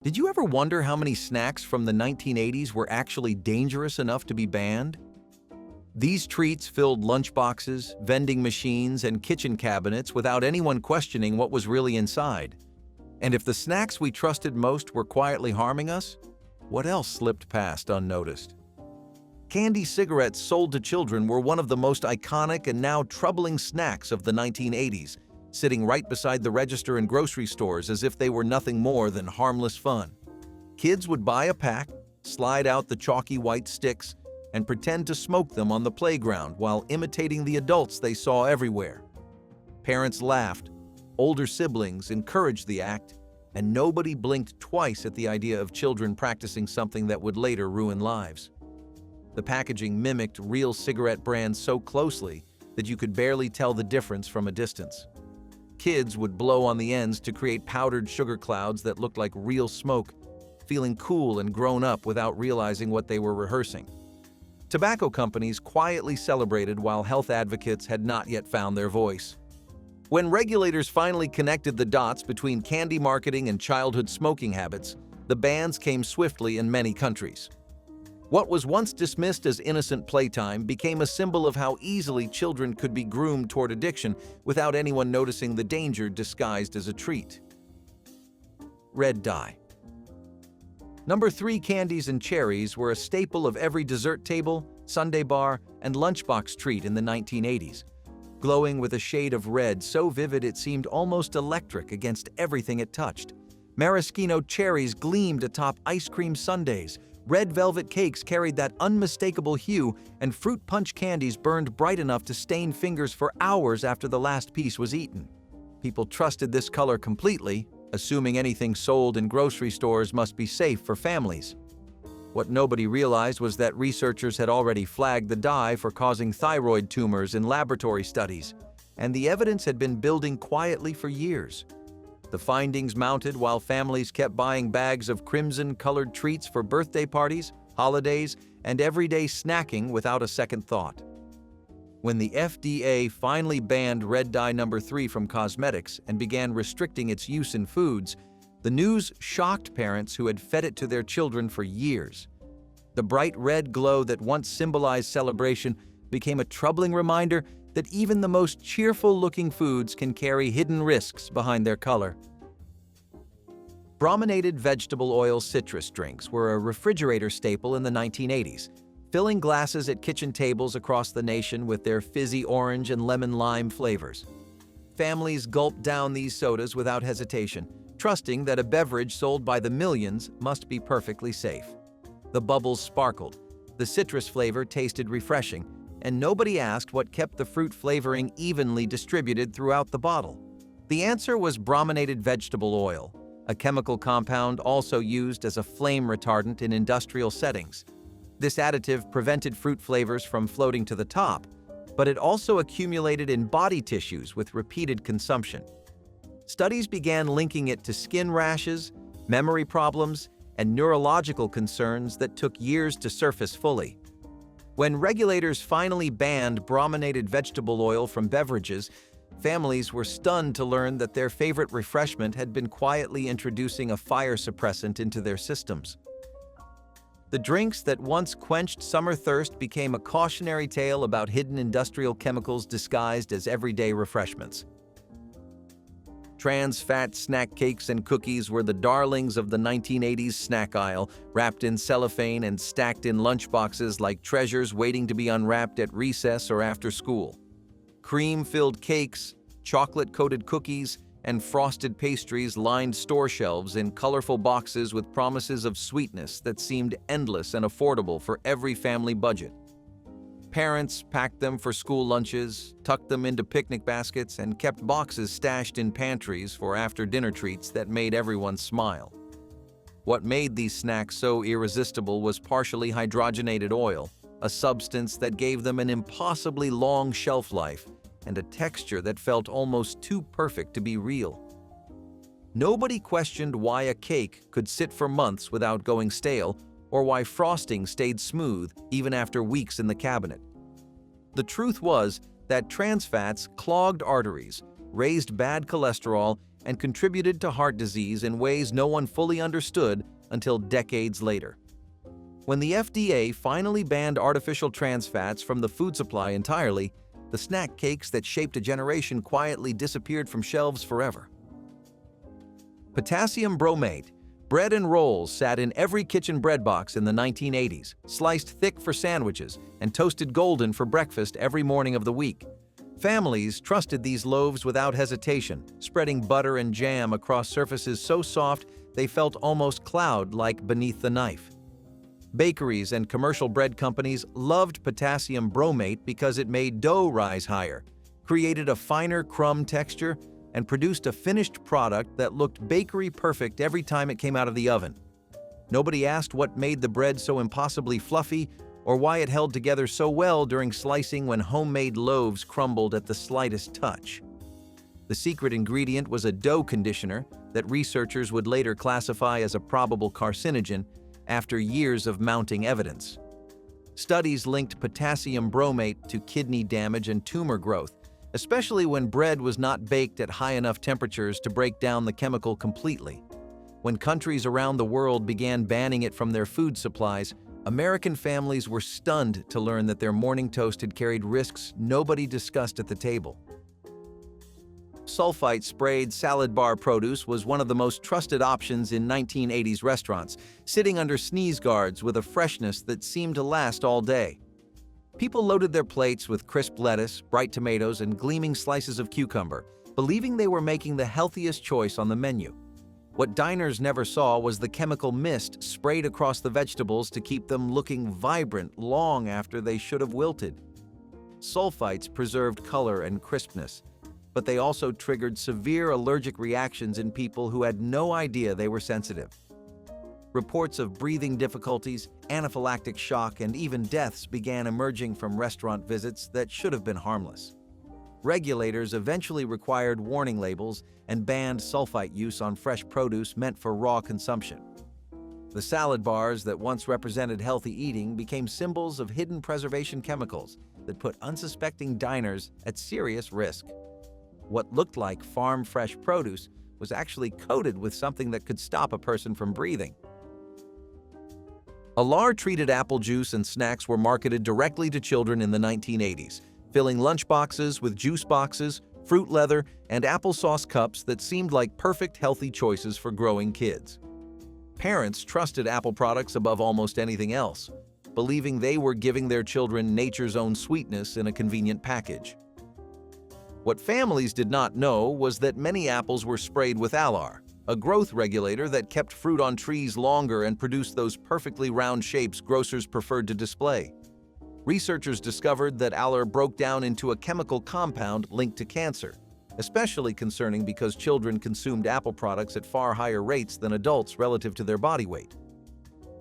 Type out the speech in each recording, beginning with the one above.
Did you ever wonder how many snacks from the 1980s were actually dangerous enough to be banned? These treats filled lunchboxes, vending machines, and kitchen cabinets without anyone questioning what was really inside. And if the snacks we trusted most were quietly harming us, what else slipped past unnoticed? Candy cigarettes sold to children were one of the most iconic and now troubling snacks of the 1980s, sitting right beside the register in grocery stores as if they were nothing more than harmless fun. Kids would buy a pack, slide out the chalky white sticks, and pretend to smoke them on the playground while imitating the adults they saw everywhere. Parents laughed, older siblings encouraged the act, and nobody blinked twice at the idea of children practicing something that would later ruin lives. The packaging mimicked real cigarette brands so closely that you could barely tell the difference from a distance. Kids would blow on the ends to create powdered sugar clouds that looked like real smoke, feeling cool and grown up without realizing what they were rehearsing. Tobacco companies quietly celebrated while health advocates had not yet found their voice. When regulators finally connected the dots between candy marketing and childhood smoking habits, the bans came swiftly in many countries. What was once dismissed as innocent playtime became a symbol of how easily children could be groomed toward addiction without anyone noticing the danger disguised as a treat. Red dye. Number 3, candies and cherries were a staple of every dessert table, sundae bar, and lunchbox treat in the 1980s, glowing with a shade of red so vivid it seemed almost electric against everything it touched. Maraschino cherries gleamed atop ice cream sundaes, red velvet cakes carried that unmistakable hue, and fruit punch candies burned bright enough to stain fingers for hours after the last piece was eaten. People trusted this color completely, assuming anything sold in grocery stores must be safe for families. What nobody realized was that researchers had already flagged the dye for causing thyroid tumors in laboratory studies, and the evidence had been building quietly for years. The findings mounted while families kept buying bags of crimson-colored treats for birthday parties, holidays, and everyday snacking without a second thought. When the FDA finally banned red dye number 3 from cosmetics and began restricting its use in foods, the news shocked parents who had fed it to their children for years. The bright red glow that once symbolized celebration became a troubling reminder that even the most cheerful-looking foods can carry hidden risks behind their color. Brominated vegetable oil citrus drinks were a refrigerator staple in the 1980s, filling glasses at kitchen tables across the nation with their fizzy orange and lemon lime flavors. Families gulped down these sodas without hesitation, trusting that a beverage sold by the millions must be perfectly safe. The bubbles sparkled, the citrus flavor tasted refreshing, and nobody asked what kept the fruit flavoring evenly distributed throughout the bottle. The answer was brominated vegetable oil, a chemical compound also used as a flame retardant in industrial settings. This additive prevented fruit flavors from floating to the top, but it also accumulated in body tissues with repeated consumption. Studies began linking it to skin rashes, memory problems, and neurological concerns that took years to surface fully. When regulators finally banned brominated vegetable oil from beverages, families were stunned to learn that their favorite refreshment had been quietly introducing a fire suppressant into their systems. The drinks that once quenched summer thirst became a cautionary tale about hidden industrial chemicals disguised as everyday refreshments. Trans-fat snack cakes and cookies were the darlings of the 1980s snack aisle, wrapped in cellophane and stacked in lunchboxes like treasures waiting to be unwrapped at recess or after school. Cream-filled cakes, chocolate-coated cookies, and frosted pastries lined store shelves in colorful boxes with promises of sweetness that seemed endless and affordable for every family budget. Parents packed them for school lunches, tucked them into picnic baskets, and kept boxes stashed in pantries for after-dinner treats that made everyone smile. What made these snacks so irresistible was partially hydrogenated oil, a substance that gave them an impossibly long shelf life and a texture that felt almost too perfect to be real. Nobody questioned why a cake could sit for months without going stale, or why frosting stayed smooth even after weeks in the cabinet. The truth was that trans fats clogged arteries, raised bad cholesterol, and contributed to heart disease in ways no one fully understood until decades later. When the FDA finally banned artificial trans fats from the food supply entirely, the snack cakes that shaped a generation quietly disappeared from shelves forever. Potassium bromate. Bread and rolls sat in every kitchen bread box in the 1980s, sliced thick for sandwiches and toasted golden for breakfast every morning of the week. Families trusted these loaves without hesitation, spreading butter and jam across surfaces so soft they felt almost cloud-like beneath the knife. Bakeries and commercial bread companies loved potassium bromate because it made dough rise higher, created a finer crumb texture, and produced a finished product that looked bakery perfect every time it came out of the oven. Nobody asked what made the bread so impossibly fluffy or why it held together so well during slicing when homemade loaves crumbled at the slightest touch. The secret ingredient was a dough conditioner that researchers would later classify as a probable carcinogen after years of mounting evidence. Studies linked potassium bromate to kidney damage and tumor growth, especially when bread was not baked at high enough temperatures to break down the chemical completely. When countries around the world began banning it from their food supplies, American families were stunned to learn that their morning toast had carried risks nobody discussed at the table. Sulfite-sprayed salad bar produce was one of the most trusted options in 1980s restaurants, sitting under sneeze guards with a freshness that seemed to last all day. People loaded their plates with crisp lettuce, bright tomatoes, and gleaming slices of cucumber, believing they were making the healthiest choice on the menu. What diners never saw was the chemical mist sprayed across the vegetables to keep them looking vibrant long after they should have wilted. Sulfites preserved color and crispness, but they also triggered severe allergic reactions in people who had no idea they were sensitive. Reports of breathing difficulties, anaphylactic shock, and even deaths began emerging from restaurant visits that should have been harmless. Regulators eventually required warning labels and banned sulfite use on fresh produce meant for raw consumption. The salad bars that once represented healthy eating became symbols of hidden preservation chemicals that put unsuspecting diners at serious risk. What looked like farm-fresh produce was actually coated with something that could stop a person from breathing. Allergen-treated apple juice and snacks were marketed directly to children in the 1980s, filling lunchboxes with juice boxes, fruit leather, and applesauce cups that seemed like perfect healthy choices for growing kids. Parents trusted apple products above almost anything else, believing they were giving their children nature's own sweetness in a convenient package. What families did not know was that many apples were sprayed with Allergens, a growth regulator that kept fruit on trees longer and produced those perfectly round shapes grocers preferred to display. Researchers discovered that Allergen broke down into a chemical compound linked to cancer, especially concerning because children consumed apple products at far higher rates than adults relative to their body weight.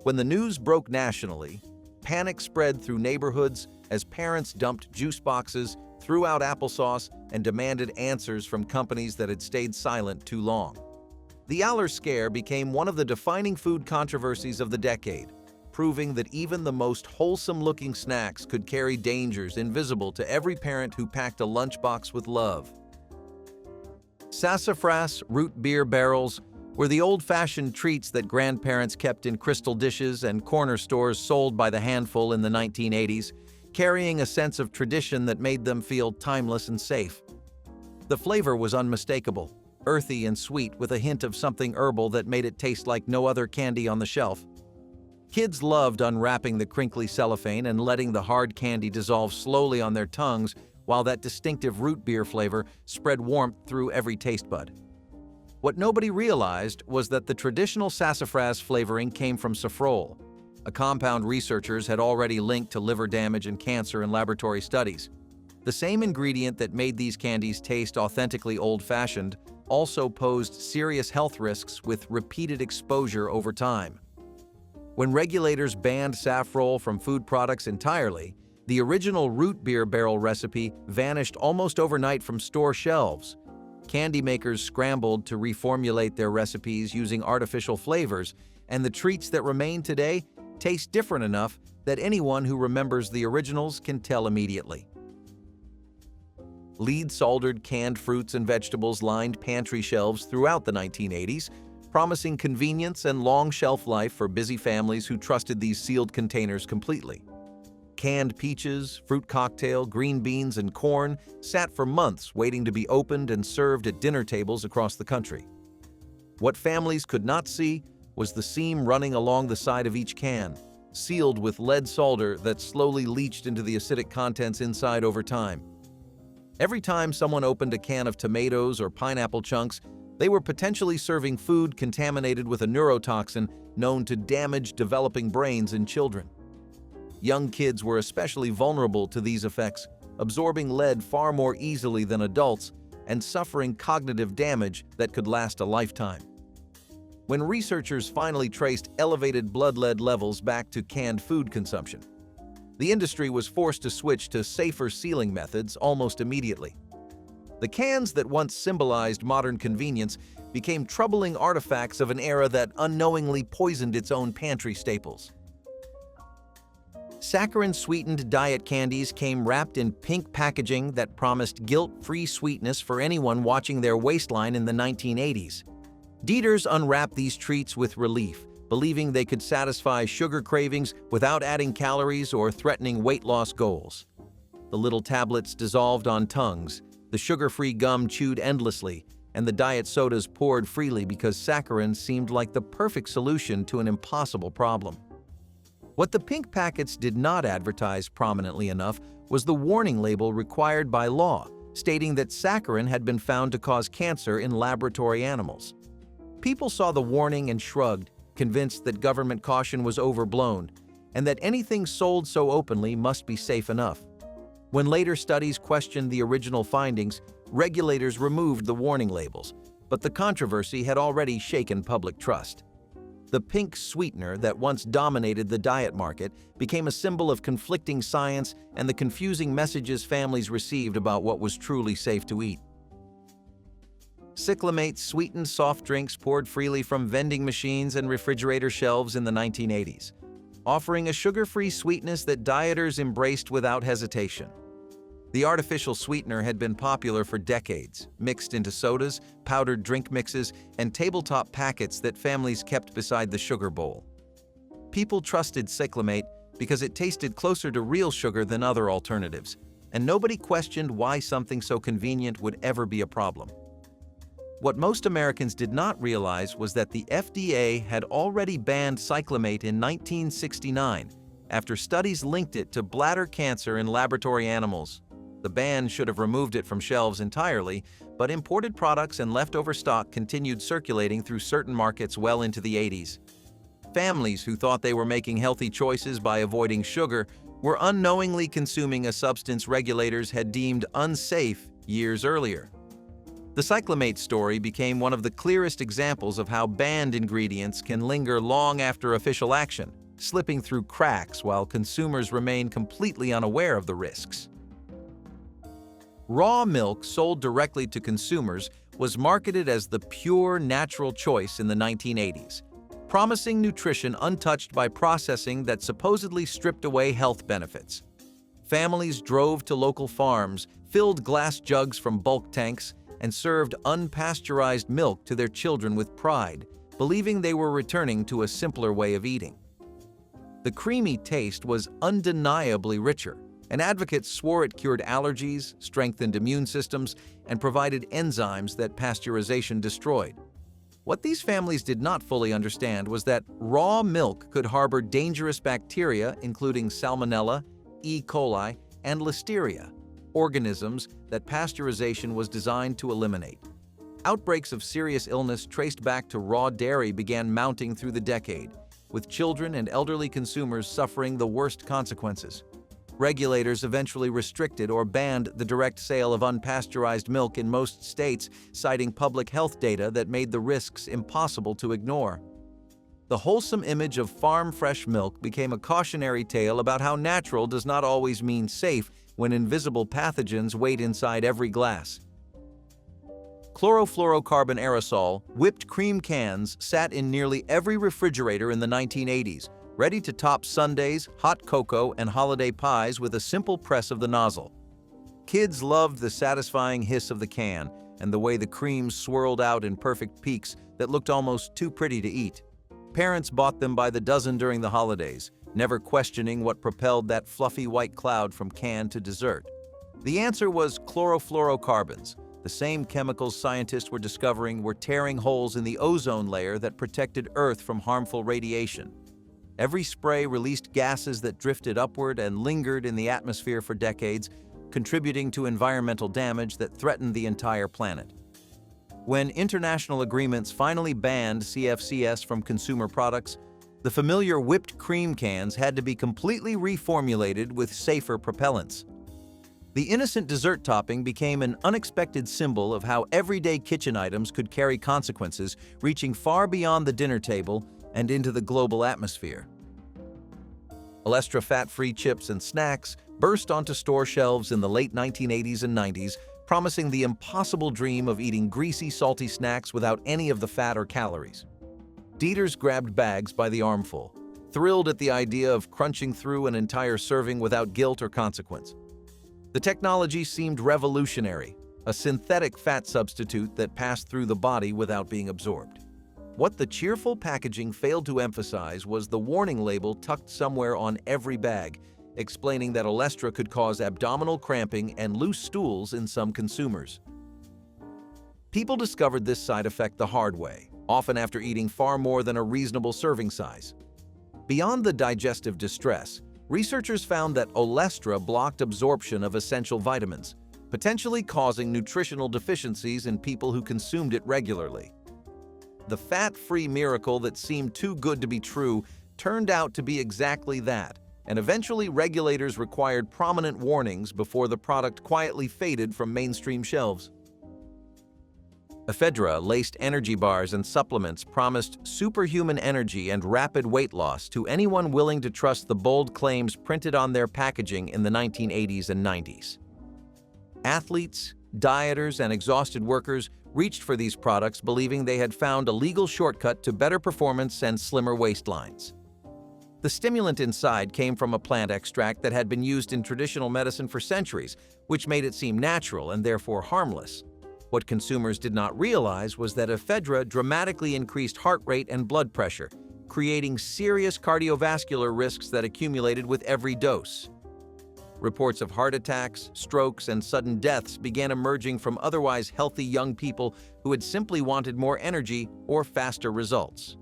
When the news broke nationally, panic spread through neighborhoods as parents dumped juice boxes, threw out applesauce, and demanded answers from companies that had stayed silent too long. The Allergen scare became one of the defining food controversies of the decade, proving that even the most wholesome-looking snacks could carry dangers invisible to every parent who packed a lunchbox with love. Sassafras root beer barrels were the old-fashioned treats that grandparents kept in crystal dishes and corner stores sold by the handful in the 1980s, carrying a sense of tradition that made them feel timeless and safe. The flavor was unmistakable, earthy and sweet with a hint of something herbal that made it taste like no other candy on the shelf. Kids loved unwrapping the crinkly cellophane and letting the hard candy dissolve slowly on their tongues while that distinctive root beer flavor spread warmth through every taste bud. What nobody realized was that the traditional sassafras flavoring came from saffrole, a compound researchers had already linked to liver damage and cancer in laboratory studies. The same ingredient that made these candies taste authentically old-fashioned also posed serious health risks with repeated exposure over time. When regulators banned saffrole from food products entirely, the original root beer barrel recipe vanished almost overnight from store shelves. Candy makers scrambled to reformulate their recipes using artificial flavors, and the treats that remain today taste different enough that anyone who remembers the originals can tell immediately. Lead-soldered canned fruits and vegetables lined pantry shelves throughout the 1980s, promising convenience and long shelf life for busy families who trusted these sealed containers completely. Canned peaches, fruit cocktail, green beans, and corn sat for months waiting to be opened and served at dinner tables across the country. What families could not see was the seam running along the side of each can, sealed with lead solder that slowly leached into the acidic contents inside over time. Every time someone opened a can of tomatoes or pineapple chunks, they were potentially serving food contaminated with a neurotoxin known to damage developing brains in children. Young kids were especially vulnerable to these effects, absorbing lead far more easily than adults and suffering cognitive damage that could last a lifetime. When researchers finally traced elevated blood lead levels back to canned food consumption, the industry was forced to switch to safer sealing methods almost immediately. The cans that once symbolized modern convenience became troubling artifacts of an era that unknowingly poisoned its own pantry staples. Saccharine-sweetened diet candies came wrapped in pink packaging that promised guilt-free sweetness for anyone watching their waistline in the 1980s. Eaters unwrapped these treats with relief, believing they could satisfy sugar cravings without adding calories or threatening weight loss goals. The little tablets dissolved on tongues, the sugar-free gum chewed endlessly, and the diet sodas poured freely because saccharin seemed like the perfect solution to an impossible problem. What the pink packets did not advertise prominently enough was the warning label required by law, stating that saccharin had been found to cause cancer in laboratory animals. People saw the warning and shrugged, convinced that government caution was overblown and that anything sold so openly must be safe enough. When later studies questioned the original findings, regulators removed the warning labels, but the controversy had already shaken public trust. The pink sweetener that once dominated the diet market became a symbol of conflicting science and the confusing messages families received about what was truly safe to eat. Cyclamate sweetened soft drinks poured freely from vending machines and refrigerator shelves in the 1980s, offering a sugar-free sweetness that dieters embraced without hesitation. The artificial sweetener had been popular for decades, mixed into sodas, powdered drink mixes, and tabletop packets that families kept beside the sugar bowl. People trusted cyclamate because it tasted closer to real sugar than other alternatives, and nobody questioned why something so convenient would ever be a problem. What most Americans did not realize was that the FDA had already banned cyclamate in 1969 after studies linked it to bladder cancer in laboratory animals. The ban should have removed it from shelves entirely, but imported products and leftover stock continued circulating through certain markets well into the 80s. Families who thought they were making healthy choices by avoiding sugar were unknowingly consuming a substance regulators had deemed unsafe years earlier. The cyclamate story became one of the clearest examples of how banned ingredients can linger long after official action, slipping through cracks while consumers remain completely unaware of the risks. Raw milk sold directly to consumers was marketed as the pure, natural choice in the 1980s, promising nutrition untouched by processing that supposedly stripped away health benefits. Families drove to local farms, filled glass jugs from bulk tanks, and served unpasteurized milk to their children with pride, believing they were returning to a simpler way of eating. The creamy taste was undeniably richer, and advocates swore it cured allergies, strengthened immune systems, and provided enzymes that pasteurization destroyed. What these families did not fully understand was that raw milk could harbor dangerous bacteria including Salmonella, E. coli, and Listeria, organisms that pasteurization was designed to eliminate. Outbreaks of serious illness traced back to raw dairy began mounting through the decade, with children and elderly consumers suffering the worst consequences. Regulators eventually restricted or banned the direct sale of unpasteurized milk in most states, citing public health data that made the risks impossible to ignore. The wholesome image of farm-fresh milk became a cautionary tale about how natural does not always mean safe when invisible pathogens wait inside every glass. Chlorofluorocarbon aerosol, whipped cream cans sat in nearly every refrigerator in the 1980s, ready to top sundaes, hot cocoa, and holiday pies with a simple press of the nozzle. Kids loved the satisfying hiss of the can and the way the cream swirled out in perfect peaks that looked almost too pretty to eat. Parents bought them by the dozen during the holidays, never questioning what propelled that fluffy white cloud from can to dessert. The answer was chlorofluorocarbons, the same chemicals scientists were discovering were tearing holes in the ozone layer that protected Earth from harmful radiation. Every spray released gases that drifted upward and lingered in the atmosphere for decades, contributing to environmental damage that threatened the entire planet. When international agreements finally banned CFCs from consumer products, the familiar whipped cream cans had to be completely reformulated with safer propellants. The innocent dessert topping became an unexpected symbol of how everyday kitchen items could carry consequences reaching far beyond the dinner table and into the global atmosphere. Olestra fat-free chips and snacks burst onto store shelves in the late 1980s and 90s, promising the impossible dream of eating greasy, salty snacks without any of the fat or calories. Eaters grabbed bags by the armful, thrilled at the idea of crunching through an entire serving without guilt or consequence. The technology seemed revolutionary, a synthetic fat substitute that passed through the body without being absorbed. What the cheerful packaging failed to emphasize was the warning label tucked somewhere on every bag, explaining that Olestra could cause abdominal cramping and loose stools in some consumers. People discovered this side effect the hard way, often after eating far more than a reasonable serving size. Beyond the digestive distress, researchers found that Olestra blocked absorption of essential vitamins, potentially causing nutritional deficiencies in people who consumed it regularly. The fat-free miracle that seemed too good to be true turned out to be exactly that, and eventually regulators required prominent warnings before the product quietly faded from mainstream shelves. Ephedra-laced energy bars and supplements promised superhuman energy and rapid weight loss to anyone willing to trust the bold claims printed on their packaging in the 1980s and 90s. Athletes, dieters, and exhausted workers reached for these products believing they had found a legal shortcut to better performance and slimmer waistlines. The stimulant inside came from a plant extract that had been used in traditional medicine for centuries, which made it seem natural and therefore harmless. What consumers did not realize was that ephedra dramatically increased heart rate and blood pressure, creating serious cardiovascular risks that accumulated with every dose. Reports of heart attacks, strokes, and sudden deaths began emerging from otherwise healthy young people who had simply wanted more energy or faster results.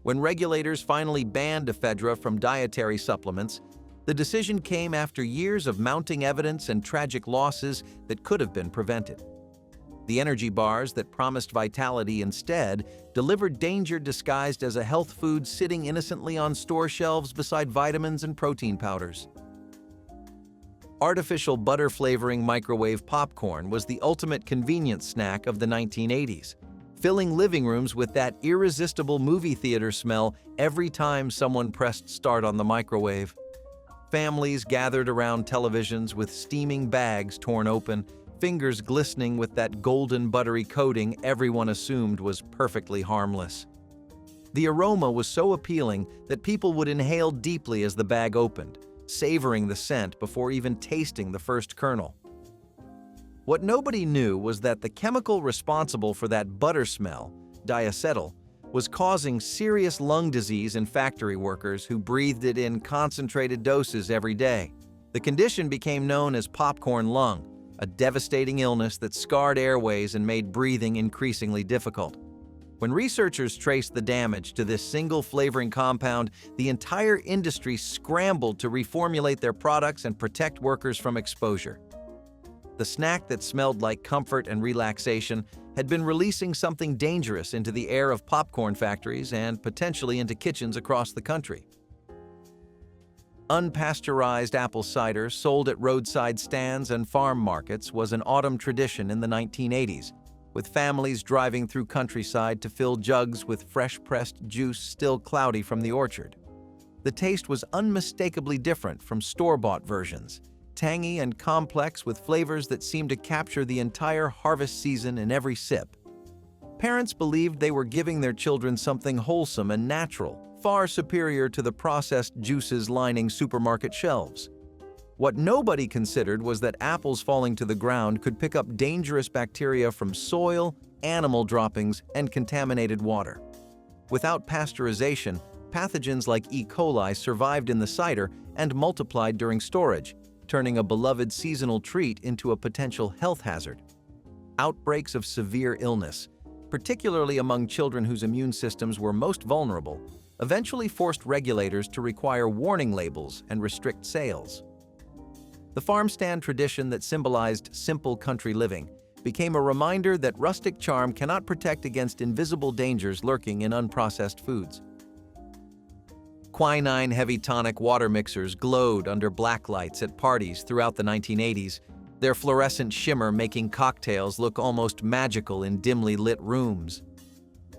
When regulators finally banned ephedra from dietary supplements, the decision came after years of mounting evidence and tragic losses that could have been prevented. The energy bars that promised vitality instead delivered danger disguised as a health food sitting innocently on store shelves beside vitamins and protein powders. Artificial butter flavoring microwave popcorn was the ultimate convenience snack of the 1980s, filling living rooms with that irresistible movie theater smell every time someone pressed start on the microwave. Families gathered around televisions with steaming bags torn open, fingers glistening with that golden buttery coating everyone assumed was perfectly harmless. The aroma was so appealing that people would inhale deeply as the bag opened, savoring the scent before even tasting the first kernel. What nobody knew was that the chemical responsible for that butter smell, diacetyl, was causing serious lung disease in factory workers who breathed it in concentrated doses every day. The condition became known as popcorn lung, a devastating illness that scarred airways and made breathing increasingly difficult. When researchers traced the damage to this single flavoring compound, the entire industry scrambled to reformulate their products and protect workers from exposure. The snack that smelled like comfort and relaxation had been releasing something dangerous into the air of popcorn factories and potentially into kitchens across the country. Unpasteurized apple cider sold at roadside stands and farm markets was an autumn tradition in the 1980s, with families driving through countryside to fill jugs with fresh-pressed juice still cloudy from the orchard. The taste was unmistakably different from store-bought versions, tangy and complex with flavors that seemed to capture the entire harvest season in every sip. Parents believed they were giving their children something wholesome and natural, far superior to the processed juices lining supermarket shelves. What nobody considered was that apples falling to the ground could pick up dangerous bacteria from soil, animal droppings, and contaminated water. Without pasteurization, pathogens like E. coli survived in the cider and multiplied during storage, turning a beloved seasonal treat into a potential health hazard. Outbreaks of severe illness, particularly among children whose immune systems were most vulnerable, eventually forced regulators to require warning labels and restrict sales. The farm stand tradition that symbolized simple country living became a reminder that rustic charm cannot protect against invisible dangers lurking in unprocessed foods. Quinine heavy tonic water mixers glowed under black lights at parties throughout the 1980s, their fluorescent shimmer making cocktails look almost magical in dimly lit rooms.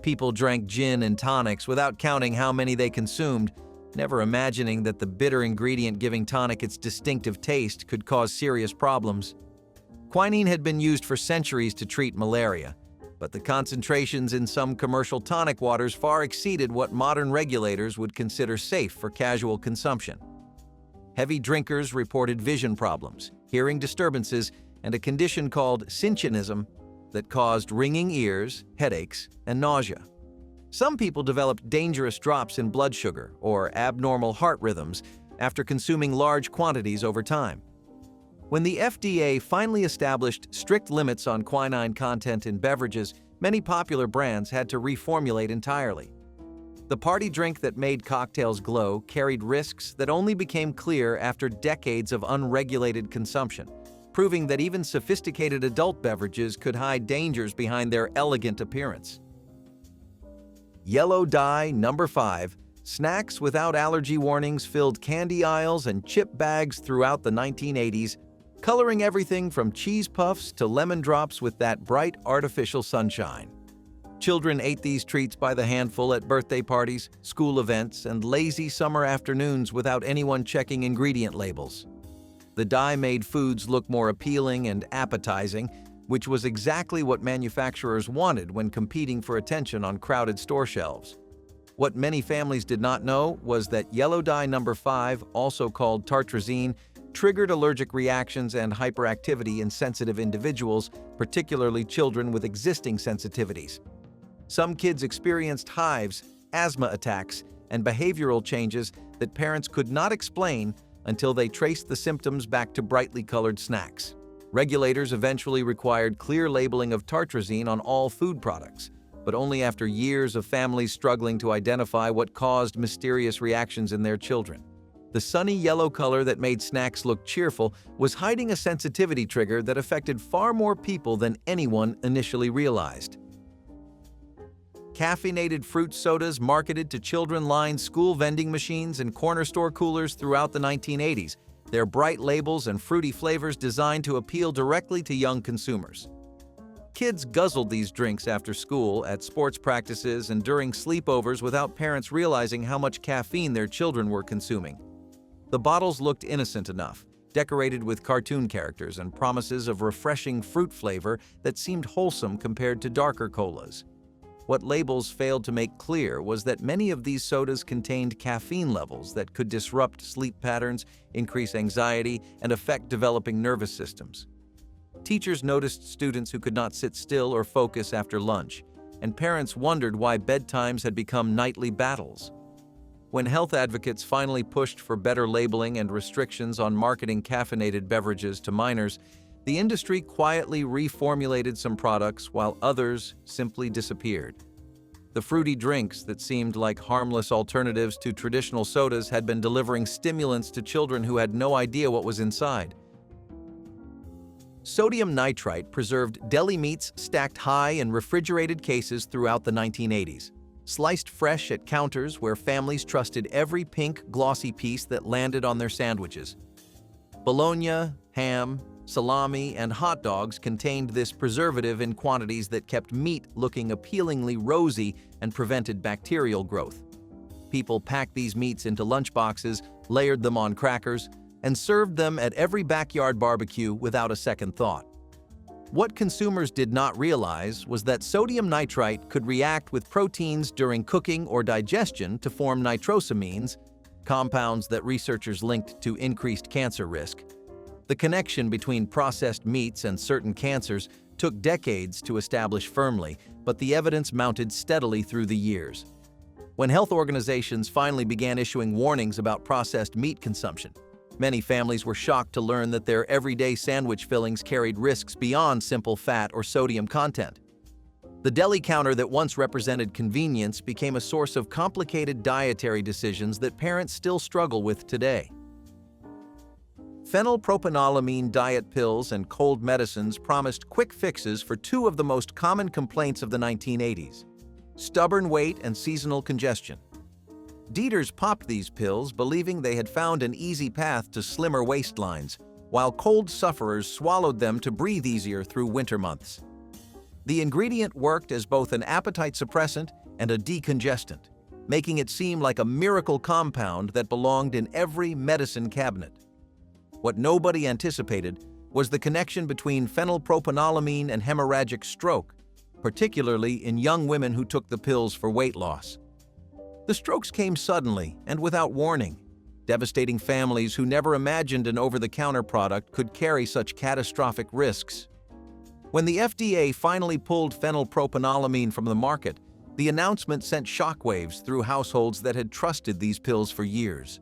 People drank gin and tonics without counting how many they consumed, never imagining that the bitter ingredient giving tonic its distinctive taste could cause serious problems. Quinine had been used for centuries to treat malaria, but the concentrations in some commercial tonic waters far exceeded what modern regulators would consider safe for casual consumption. Heavy drinkers reported vision problems, hearing disturbances, and a condition called synchronism that caused ringing ears, headaches, and nausea. Some people developed dangerous drops in blood sugar or abnormal heart rhythms after consuming large quantities over time. When the FDA finally established strict limits on quinine content in beverages, many popular brands had to reformulate entirely. The party drink that made cocktails glow carried risks that only became clear after decades of unregulated consumption, proving that even sophisticated adult beverages could hide dangers behind their elegant appearance. Yellow dye number 5, snacks without allergy warnings filled candy aisles and chip bags throughout the 1980s, coloring everything from cheese puffs to lemon drops with that bright artificial sunshine. Children ate these treats by the handful at birthday parties, school events, and lazy summer afternoons without anyone checking ingredient labels. The dye made foods look more appealing and appetizing, which was exactly what manufacturers wanted when competing for attention on crowded store shelves. What many families did not know was that yellow dye number 5, also called tartrazine, triggered allergic reactions and hyperactivity in sensitive individuals, particularly children with existing sensitivities. Some kids experienced hives, asthma attacks, and behavioral changes that parents could not explain until they traced the symptoms back to brightly colored snacks. Regulators eventually required clear labeling of tartrazine on all food products, but only after years of families struggling to identify what caused mysterious reactions in their children. The sunny yellow color that made snacks look cheerful was hiding a sensitivity trigger that affected far more people than anyone initially realized. Caffeinated fruit sodas marketed to children lined school vending machines and corner store coolers throughout the 1980s, their bright labels and fruity flavors designed to appeal directly to young consumers. Kids guzzled these drinks after school, at sports practices, and during sleepovers without parents realizing how much caffeine their children were consuming. The bottles looked innocent enough, decorated with cartoon characters and promises of refreshing fruit flavor that seemed wholesome compared to darker colas. What labels failed to make clear was that many of these sodas contained caffeine levels that could disrupt sleep patterns, increase anxiety, and affect developing nervous systems. Teachers noticed students who could not sit still or focus after lunch, and parents wondered why bedtimes had become nightly battles. When health advocates finally pushed for better labeling and restrictions on marketing caffeinated beverages to minors, the industry quietly reformulated some products while others simply disappeared. The fruity drinks that seemed like harmless alternatives to traditional sodas had been delivering stimulants to children who had no idea what was inside. Sodium nitrite preserved deli meats stacked high in refrigerated cases throughout the 1980s, sliced fresh at counters where families trusted every pink, glossy piece that landed on their sandwiches. Bologna, ham, salami, and hot dogs contained this preservative in quantities that kept meat looking appealingly rosy and prevented bacterial growth. People packed these meats into lunchboxes, layered them on crackers, and served them at every backyard barbecue without a second thought. What consumers did not realize was that sodium nitrite could react with proteins during cooking or digestion to form nitrosamines, compounds that researchers linked to increased cancer risk. The connection between processed meats and certain cancers took decades to establish firmly, but the evidence mounted steadily through the years. When health organizations finally began issuing warnings about processed meat consumption, many families were shocked to learn that their everyday sandwich fillings carried risks beyond simple fat or sodium content. The deli counter that once represented convenience became a source of complicated dietary decisions that parents still struggle with today. Phenylpropanolamine diet pills and cold medicines promised quick fixes for two of the most common complaints of the 1980s: stubborn weight and seasonal congestion. Dieters popped these pills believing they had found an easy path to slimmer waistlines, while cold sufferers swallowed them to breathe easier through winter months. The ingredient worked as both an appetite suppressant and a decongestant, making it seem like a miracle compound that belonged in every medicine cabinet. What nobody anticipated was the connection between phenylpropanolamine and hemorrhagic stroke, particularly in young women who took the pills for weight loss. The strokes came suddenly and without warning, devastating families who never imagined an over-the-counter product could carry such catastrophic risks. When the FDA finally pulled phenylpropanolamine from the market, the announcement sent shockwaves through households that had trusted these pills for years.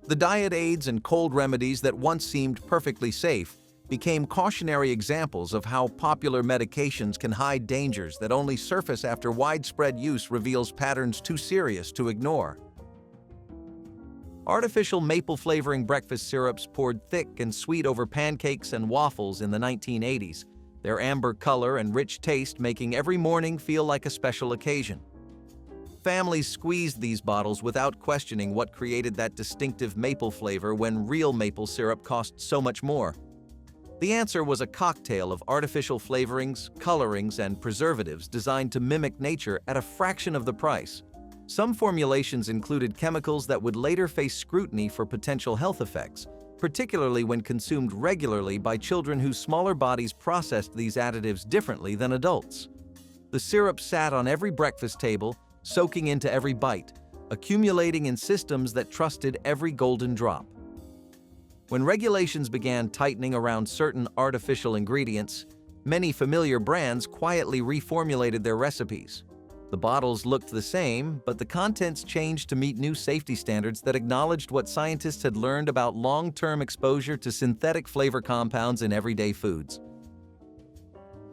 The diet aids and cold remedies that once seemed perfectly safe became cautionary examples of how popular medications can hide dangers that only surface after widespread use reveals patterns too serious to ignore. Artificial maple flavoring breakfast syrups poured thick and sweet over pancakes and waffles in the 1980s, their amber color and rich taste making every morning feel like a special occasion. Families squeezed these bottles without questioning what created that distinctive maple flavor when real maple syrup cost so much more. The answer was a cocktail of artificial flavorings, colorings, and preservatives designed to mimic nature at a fraction of the price. Some formulations included chemicals that would later face scrutiny for potential health effects, particularly when consumed regularly by children whose smaller bodies processed these additives differently than adults. The syrup sat on every breakfast table, soaking into every bite, accumulating in systems that trusted every golden drop. When regulations began tightening around certain artificial ingredients, many familiar brands quietly reformulated their recipes. The bottles looked the same, but the contents changed to meet new safety standards that acknowledged what scientists had learned about long-term exposure to synthetic flavor compounds in everyday foods.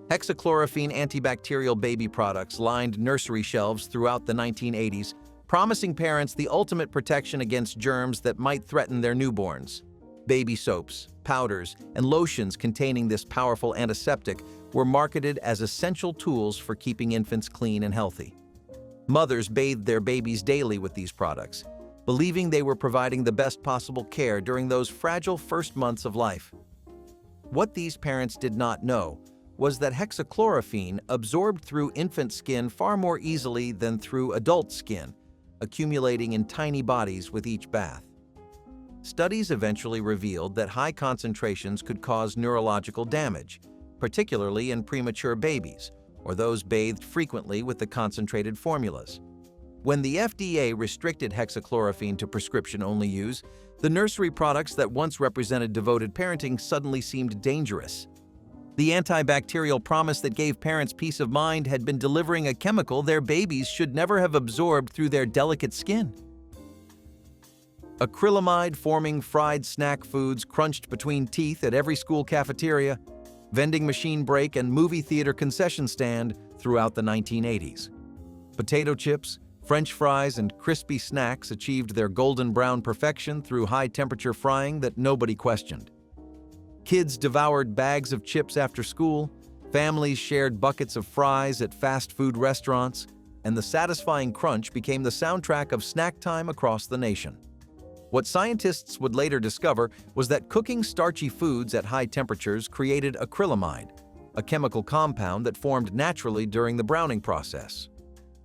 Hexachlorophene antibacterial baby products lined nursery shelves throughout the 1980s, promising parents the ultimate protection against germs that might threaten their newborns. Baby soaps, powders, and lotions containing this powerful antiseptic were marketed as essential tools for keeping infants clean and healthy. Mothers bathed their babies daily with these products, believing they were providing the best possible care during those fragile first months of life. What these parents did not know was that hexachlorophene absorbed through infant skin far more easily than through adult skin, accumulating in tiny bodies with each bath. Studies eventually revealed that high concentrations could cause neurological damage, particularly in premature babies or those bathed frequently with the concentrated formulas. When the FDA restricted hexachlorophene to prescription-only use, the nursery products that once represented devoted parenting suddenly seemed dangerous. The antibacterial promise that gave parents peace of mind had been delivering a chemical their babies should never have absorbed through their delicate skin. Acrylamide-forming fried snack foods crunched between teeth at every school cafeteria, vending machine break, and movie theater concession stand throughout the 1980s. Potato chips, French fries, and crispy snacks achieved their golden brown perfection through high-temperature frying that nobody questioned. Kids devoured bags of chips after school, families shared buckets of fries at fast food restaurants, and the satisfying crunch became the soundtrack of snack time across the nation. What scientists would later discover was that cooking starchy foods at high temperatures created acrylamide, a chemical compound that formed naturally during the browning process.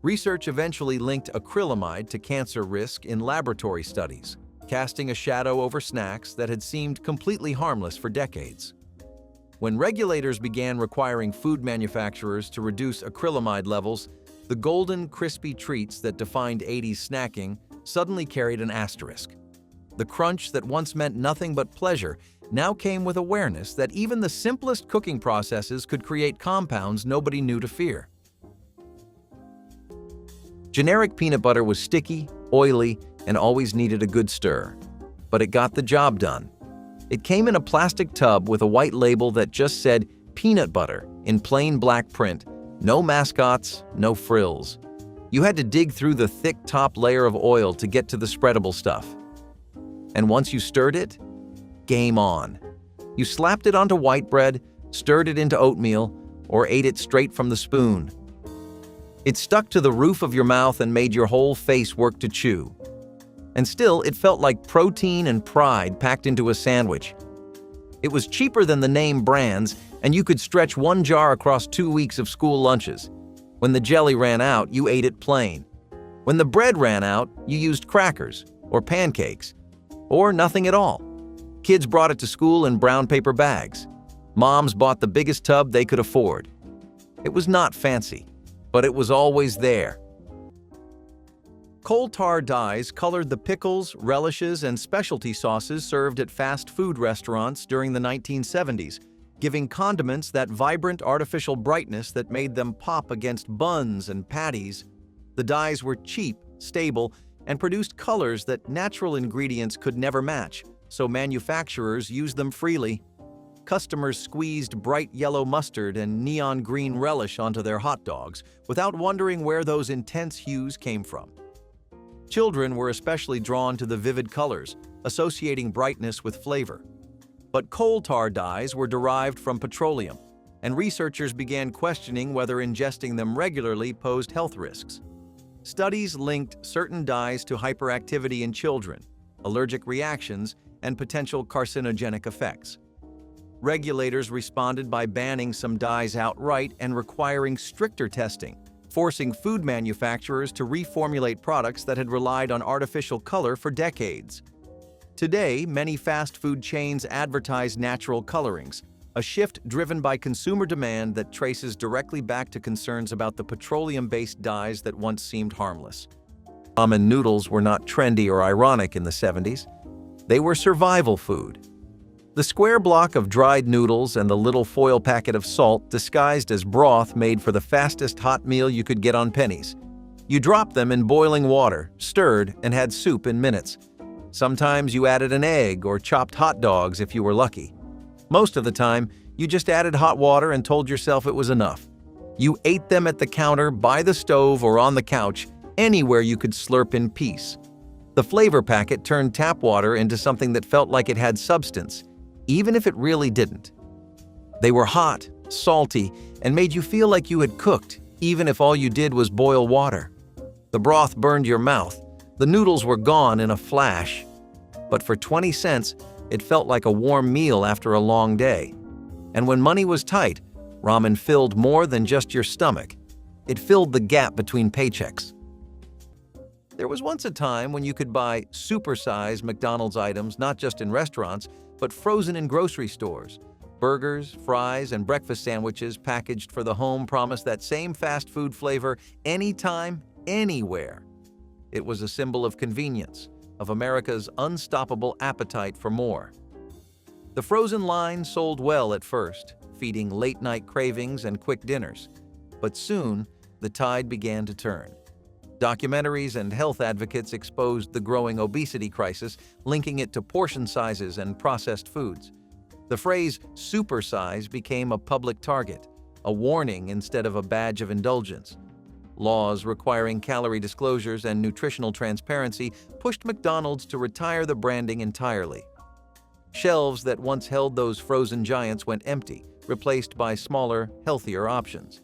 Research eventually linked acrylamide to cancer risk in laboratory studies, casting a shadow over snacks that had seemed completely harmless for decades. When regulators began requiring food manufacturers to reduce acrylamide levels, the golden, crispy treats that defined 80s snacking suddenly carried an asterisk. The crunch that once meant nothing but pleasure now came with awareness that even the simplest cooking processes could create compounds nobody knew to fear. Generic peanut butter was sticky, oily, and always needed a good stir. But it got the job done. It came in a plastic tub with a white label that just said peanut butter in plain black print. No mascots, no frills. You had to dig through the thick top layer of oil to get to the spreadable stuff. And once you stirred it, game on. You slapped it onto white bread, stirred it into oatmeal, or ate it straight from the spoon. It stuck to the roof of your mouth and made your whole face work to chew. And still, it felt like protein and pride packed into a sandwich. It was cheaper than the name brands, and you could stretch one jar across 2 weeks of school lunches. When the jelly ran out, you ate it plain. When the bread ran out, you used crackers, or pancakes, or nothing at all. Kids brought it to school in brown paper bags. Moms bought the biggest tub they could afford. It was not fancy, but it was always there. Coal tar dyes colored the pickles, relishes, and specialty sauces served at fast food restaurants during the 1970s, giving condiments that vibrant artificial brightness that made them pop against buns and patties. The dyes were cheap, stable, and produced colors that natural ingredients could never match, so manufacturers used them freely. Customers squeezed bright yellow mustard and neon green relish onto their hot dogs without wondering where those intense hues came from. Children were especially drawn to the vivid colors, associating brightness with flavor. But coal tar dyes were derived from petroleum, and researchers began questioning whether ingesting them regularly posed health risks. Studies linked certain dyes to hyperactivity in children, allergic reactions, and potential carcinogenic effects. Regulators responded by banning some dyes outright and requiring stricter testing, forcing food manufacturers to reformulate products that had relied on artificial color for decades. Today, many fast food chains advertise natural colorings, a shift driven by consumer demand that traces directly back to concerns about the petroleum-based dyes that once seemed harmless. Ramen noodles were not trendy or ironic in the 70s. They were survival food. The square block of dried noodles and the little foil packet of salt disguised as broth made for the fastest hot meal you could get on pennies. You dropped them in boiling water, stirred, and had soup in minutes. Sometimes you added an egg or chopped hot dogs if you were lucky. Most of the time, you just added hot water and told yourself it was enough. You ate them at the counter, by the stove, or on the couch, anywhere you could slurp in peace. The flavor packet turned tap water into something that felt like it had substance, even if it really didn't. They were hot, salty, and made you feel like you had cooked, even if all you did was boil water. The broth burned your mouth. The noodles were gone in a flash. But for 20 cents, it felt like a warm meal after a long day. And when money was tight, ramen filled more than just your stomach. It filled the gap between paychecks. There was once a time when you could buy super-sized McDonald's items not just in restaurants, but frozen in grocery stores. Burgers, fries, and breakfast sandwiches packaged for the home promised that same fast food flavor anytime, anywhere. It was a symbol of convenience, of America's unstoppable appetite for more. The frozen line sold well at first, feeding late-night cravings and quick dinners. But soon, the tide began to turn. Documentaries and health advocates exposed the growing obesity crisis, linking it to portion sizes and processed foods. The phrase "supersize" became a public target, a warning instead of a badge of indulgence. Laws requiring calorie disclosures and nutritional transparency pushed McDonald's to retire the branding entirely. Shelves that once held those frozen giants went empty, replaced by smaller, healthier options.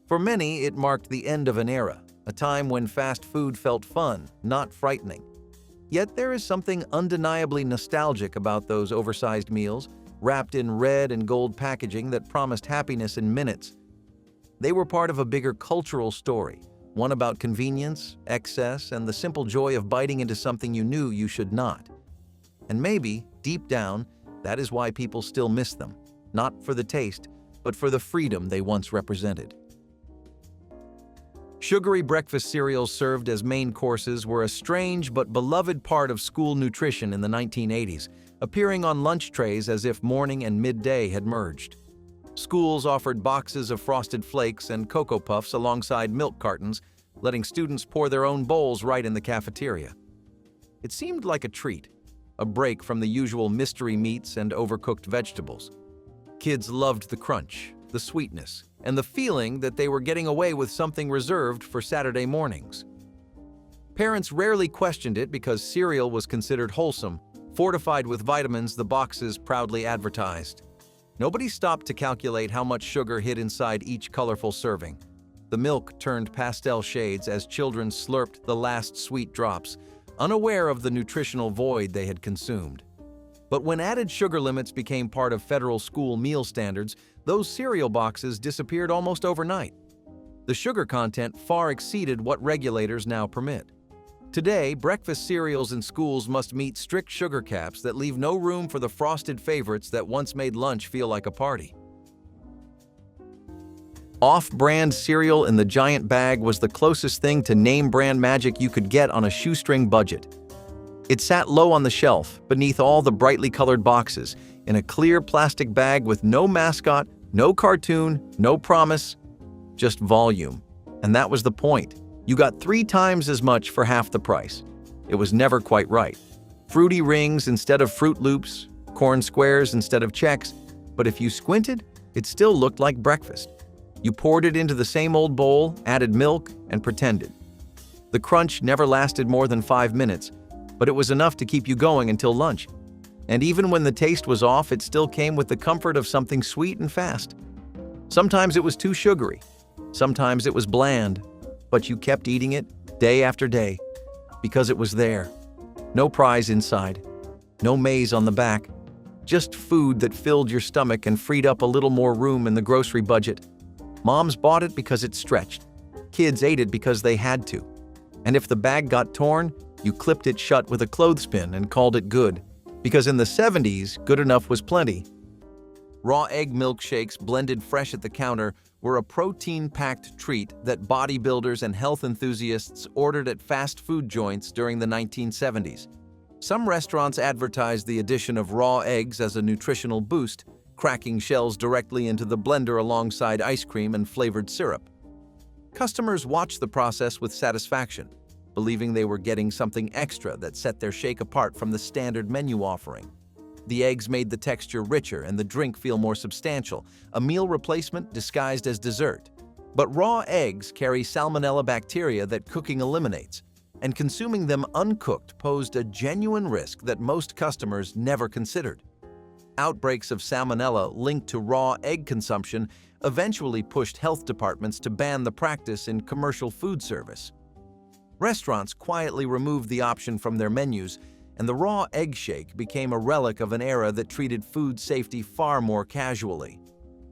For many, it marked the end of an era, a time when fast food felt fun, not frightening. Yet there is something undeniably nostalgic about those oversized meals, wrapped in red and gold packaging that promised happiness in minutes. They were part of a bigger cultural story, one about convenience, excess, and the simple joy of biting into something you knew you should not. And maybe, deep down, that is why people still miss them, not for the taste, but for the freedom they once represented. Sugary breakfast cereals served as main courses were a strange but beloved part of school nutrition in the 1980s, appearing on lunch trays as if morning and midday had merged. Schools offered boxes of Frosted Flakes and Cocoa Puffs alongside milk cartons, letting students pour their own bowls right in the cafeteria. It seemed like a treat, a break from the usual mystery meats and overcooked vegetables. Kids loved the crunch, the sweetness, and the feeling that they were getting away with something reserved for Saturday mornings. Parents rarely questioned it because cereal was considered wholesome, fortified with vitamins the boxes proudly advertised. Nobody stopped to calculate how much sugar hid inside each colorful serving. The milk turned pastel shades as children slurped the last sweet drops, unaware of the nutritional void they had consumed. But when added sugar limits became part of federal school meal standards, those cereal boxes disappeared almost overnight. The sugar content far exceeded what regulators now permit. Today, breakfast cereals in schools must meet strict sugar caps that leave no room for the frosted favorites that once made lunch feel like a party. Off-brand cereal in the giant bag was the closest thing to name-brand magic you could get on a shoestring budget. It sat low on the shelf, beneath all the brightly colored boxes, in a clear plastic bag with no mascot, no cartoon, no promise, just volume. And that was the point. You got 3 times as much for half the price. It was never quite right. Fruity Rings instead of Fruit Loops, corn squares instead of Chex, but if you squinted, it still looked like breakfast. You poured it into the same old bowl, added milk, and pretended. The crunch never lasted more than 5 minutes, but it was enough to keep you going until lunch. And even when the taste was off, it still came with the comfort of something sweet and fast. Sometimes it was too sugary. Sometimes it was bland. But you kept eating it day after day because it was there. No prize inside, no maze on the back, just food that filled your stomach and freed up a little more room in the grocery budget. Moms bought it because it stretched. Kids ate it because they had to. And if the bag got torn, you clipped it shut with a clothespin and called it good. Because in the 70s, good enough was plenty. Raw egg milkshakes blended fresh at the counter were a protein-packed treat that bodybuilders and health enthusiasts ordered at fast food joints during the 1970s. Some restaurants advertised the addition of raw eggs as a nutritional boost, cracking shells directly into the blender alongside ice cream and flavored syrup. Customers watched the process with satisfaction, believing they were getting something extra that set their shake apart from the standard menu offering. The eggs made the texture richer and the drink feel more substantial, a meal replacement disguised as dessert. But raw eggs carry salmonella bacteria that cooking eliminates, and consuming them uncooked posed a genuine risk that most customers never considered. Outbreaks of salmonella linked to raw egg consumption eventually pushed health departments to ban the practice in commercial food service. Restaurants quietly removed the option from their menus, and the raw egg shake became a relic of an era that treated food safety far more casually.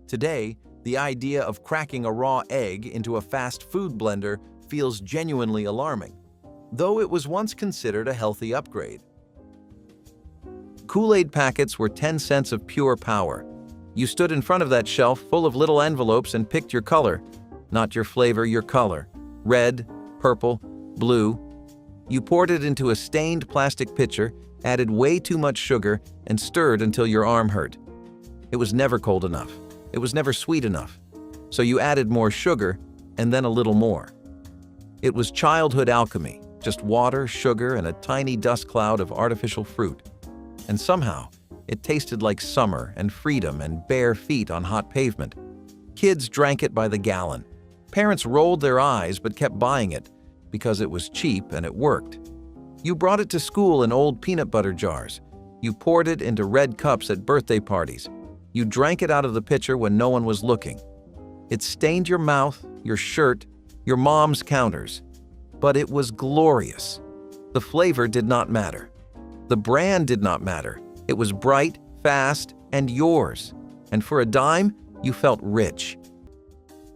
Today, the idea of cracking a raw egg into a fast food blender feels genuinely alarming, though it was once considered a healthy upgrade. Kool-Aid packets were 10 cents of pure power. You stood in front of that shelf full of little envelopes and picked your color. Not your flavor, your color. Red, purple, blue. You poured it into a stained plastic pitcher, added way too much sugar, and stirred until your arm hurt. It was never cold enough. It was never sweet enough. So you added more sugar, and then a little more. It was childhood alchemy, just water, sugar, and a tiny dust cloud of artificial fruit. And somehow, it tasted like summer and freedom and bare feet on hot pavement. Kids drank it by the gallon. Parents rolled their eyes but kept buying it, because it was cheap and it worked. You brought it to school in old peanut butter jars. You poured it into red cups at birthday parties. You drank it out of the pitcher when no one was looking. It stained your mouth, your shirt, your mom's counters. But it was glorious. The flavor did not matter. The brand did not matter. It was bright, fast, and yours. And for a dime, you felt rich.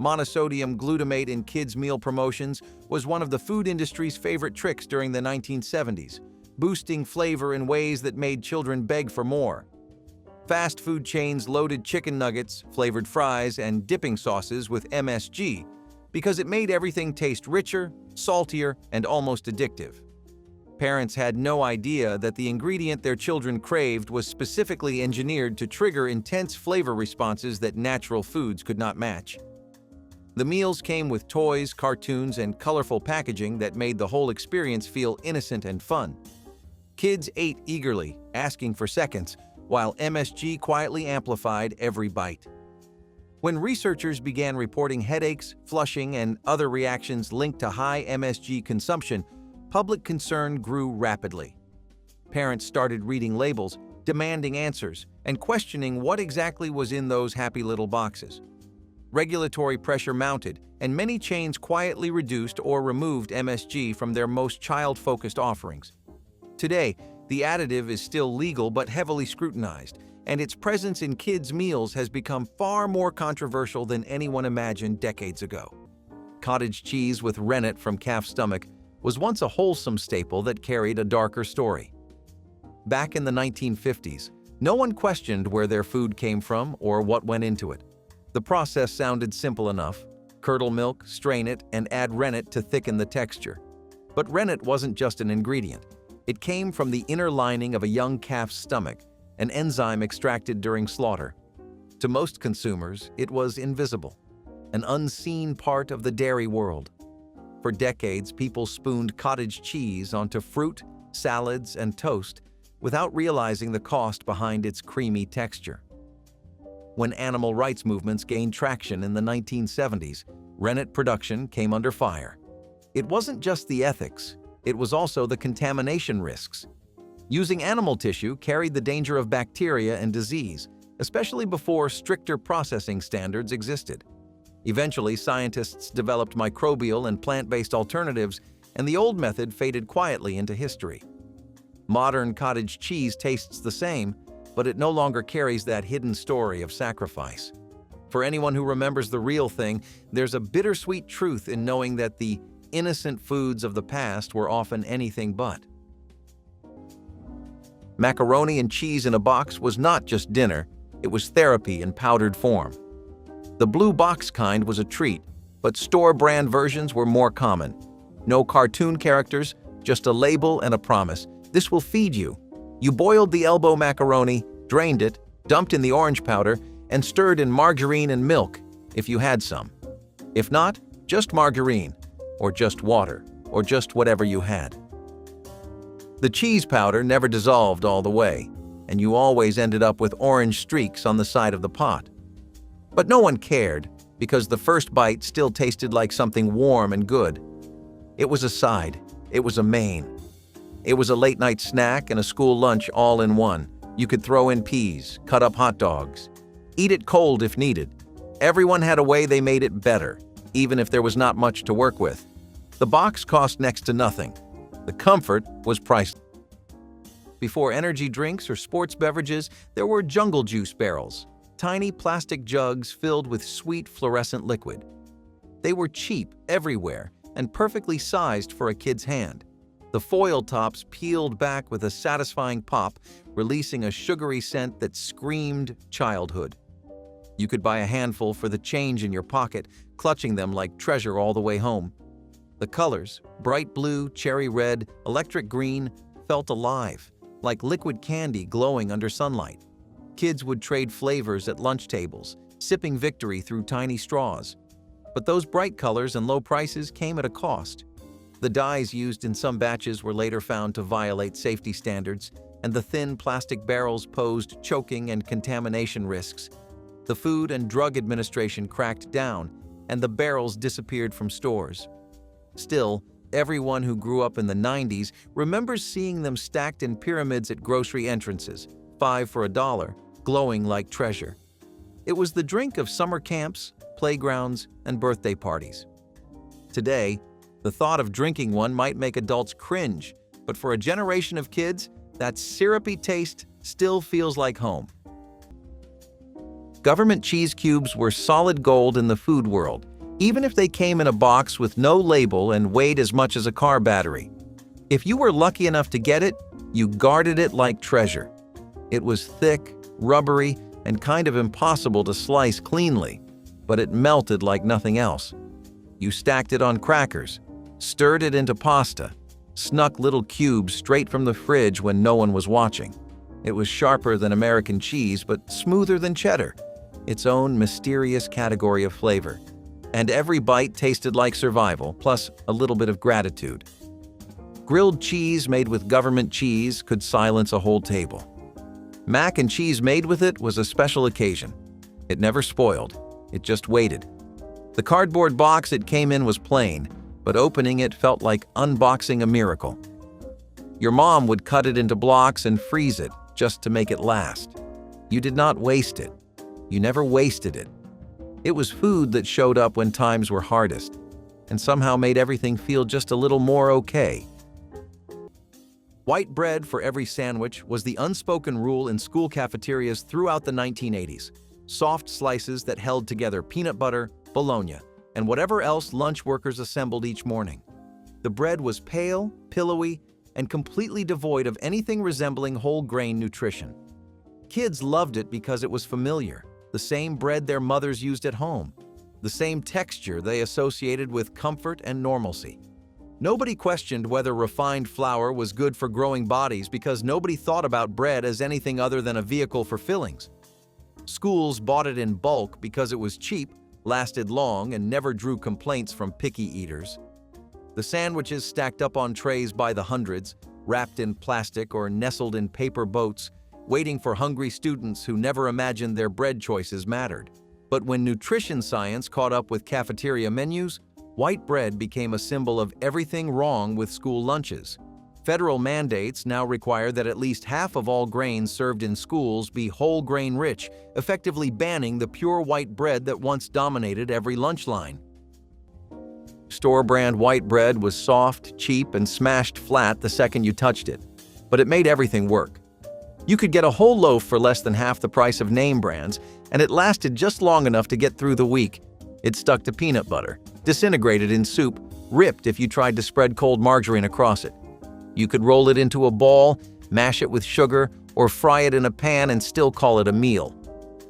Monosodium glutamate in kids' meal promotions was one of the food industry's favorite tricks during the 1970s, boosting flavor in ways that made children beg for more. Fast food chains loaded chicken nuggets, flavored fries, and dipping sauces with MSG, because it made everything taste richer, saltier, and almost addictive. Parents had no idea that the ingredient their children craved was specifically engineered to trigger intense flavor responses that natural foods could not match. The meals came with toys, cartoons, and colorful packaging that made the whole experience feel innocent and fun. Kids ate eagerly, asking for seconds, while MSG quietly amplified every bite. When researchers began reporting headaches, flushing, and other reactions linked to high MSG consumption, public concern grew rapidly. Parents started reading labels, demanding answers, and questioning what exactly was in those happy little boxes. Regulatory pressure mounted, and many chains quietly reduced or removed MSG from their most child-focused offerings. Today, the additive is still legal but heavily scrutinized, and its presence in kids' meals has become far more controversial than anyone imagined decades ago. Cottage cheese with rennet from calf stomach was once a wholesome staple that carried a darker story. Back in the 1950s, no one questioned where their food came from or what went into it. The process sounded simple enough: curdle milk, strain it, and add rennet to thicken the texture. But rennet wasn't just an ingredient. It came from the inner lining of a young calf's stomach, an enzyme extracted during slaughter. To most consumers, it was invisible, an unseen part of the dairy world. For decades, people spooned cottage cheese onto fruit, salads, and toast without realizing the cost behind its creamy texture. When animal rights movements gained traction in the 1970s, rennet production came under fire. It wasn't just the ethics, it was also the contamination risks. Using animal tissue carried the danger of bacteria and disease, especially before stricter processing standards existed. Eventually, scientists developed microbial and plant-based alternatives, and the old method faded quietly into history. Modern cottage cheese tastes the same, but it no longer carries that hidden story of sacrifice. For anyone who remembers the real thing, there's a bittersweet truth in knowing that the innocent foods of the past were often anything but. Macaroni and cheese in a box was not just dinner, it was therapy in powdered form. The blue box kind was a treat, but store-brand versions were more common. No cartoon characters, just a label and a promise: this will feed you. You boiled the elbow macaroni, drained it, dumped in the orange powder, and stirred in margarine and milk, if you had some. If not, just margarine, or just water, or just whatever you had. The cheese powder never dissolved all the way, and you always ended up with orange streaks on the side of the pot. But no one cared, because the first bite still tasted like something warm and good. It was a side, it was a main. It was a late-night snack and a school lunch all in one. You could throw in peas, cut up hot dogs, eat it cold if needed. Everyone had a way they made it better, even if there was not much to work with. The box cost next to nothing. The comfort was priceless. Before energy drinks or sports beverages, there were jungle juice barrels, tiny plastic jugs filled with sweet fluorescent liquid. They were cheap everywhere and perfectly sized for a kid's hand. The foil tops peeled back with a satisfying pop, releasing a sugary scent that screamed childhood. You could buy a handful for the change in your pocket, clutching them like treasure all the way home. The colors, bright blue, cherry red, electric green, felt alive, like liquid candy glowing under sunlight. Kids would trade flavors at lunch tables, sipping victory through tiny straws. But those bright colors and low prices came at a cost. The dyes used in some batches were later found to violate safety standards, and the thin plastic barrels posed choking and contamination risks. The Food and Drug Administration cracked down, and the barrels disappeared from stores. Still, everyone who grew up in the 90s remembers seeing them stacked in pyramids at grocery entrances, 5 for $1, glowing like treasure. It was the drink of summer camps, playgrounds, and birthday parties. Today, the thought of drinking one might make adults cringe, but for a generation of kids, that syrupy taste still feels like home. Government cheese cubes were solid gold in the food world, even if they came in a box with no label and weighed as much as a car battery. If you were lucky enough to get it, you guarded it like treasure. It was thick, rubbery, and kind of impossible to slice cleanly, but it melted like nothing else. You stacked it on crackers, stirred it into pasta, snuck little cubes straight from the fridge when no one was watching. It was sharper than American cheese, but smoother than cheddar, its own mysterious category of flavor. And every bite tasted like survival, plus a little bit of gratitude. Grilled cheese made with government cheese could silence a whole table. Mac and cheese made with it was a special occasion. It never spoiled, it just waited. The cardboard box it came in was plain, but opening it felt like unboxing a miracle. Your mom would cut it into blocks and freeze it just to make it last. You did not waste it. You never wasted it. It was food that showed up when times were hardest, and somehow made everything feel just a little more okay. White bread for every sandwich was the unspoken rule in school cafeterias throughout the 1980s. Soft slices that held together peanut butter, bologna, and whatever else lunch workers assembled each morning. The bread was pale, pillowy, and completely devoid of anything resembling whole grain nutrition. Kids loved it because it was familiar, the same bread their mothers used at home, the same texture they associated with comfort and normalcy. Nobody questioned whether refined flour was good for growing bodies because nobody thought about bread as anything other than a vehicle for fillings. Schools bought it in bulk because it was cheap, lasted long, and never drew complaints from picky eaters. The sandwiches stacked up on trays by the hundreds, wrapped in plastic or nestled in paper boats, waiting for hungry students who never imagined their bread choices mattered. But when nutrition science caught up with cafeteria menus, white bread became a symbol of everything wrong with school lunches. Federal mandates now require that at least half of all grains served in schools be whole grain rich, effectively banning the pure white bread that once dominated every lunch line. Store-brand white bread was soft, cheap, and smashed flat the second you touched it, but it made everything work. You could get a whole loaf for less than half the price of name brands, and it lasted just long enough to get through the week. It stuck to peanut butter, disintegrated in soup, ripped if you tried to spread cold margarine across it. You could roll it into a ball, mash it with sugar, or fry it in a pan and still call it a meal.